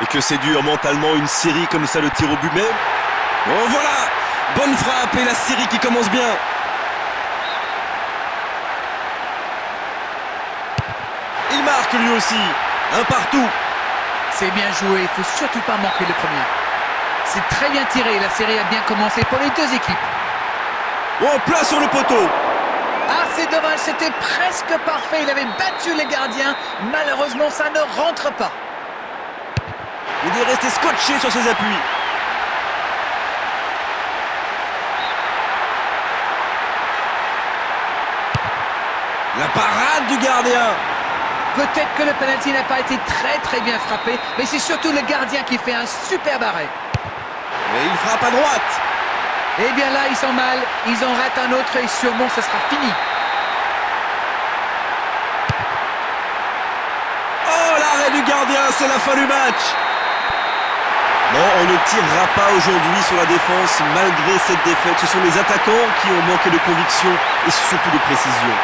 Et que c'est dur mentalement, une série comme ça, le tir au but même. Oh voilà, bonne frappe et la série qui commence bien. Il marque lui aussi, un partout. C'est bien joué, il ne faut surtout pas manquer le premier. C'est très bien tiré, la série a bien commencé pour les deux équipes. Oh, plat sur le poteau. Ah, c'est dommage, c'était presque parfait, il avait battu les gardiens. Malheureusement, ça ne rentre pas. Il est resté scotché sur ses appuis. La parade du gardien. Peut-être que le penalty n'a pas été très bien frappé, mais c'est surtout le gardien qui fait un superbe arrêt. Mais il frappe à droite. Eh bien là, ils sont mal, ils en ratent un autre et sûrement ce sera fini. Oh, l'arrêt du gardien, c'est la fin du match. Non, on ne tirera pas aujourd'hui sur la défense malgré cette défaite. Ce sont les attaquants qui ont manqué de conviction et surtout de précision.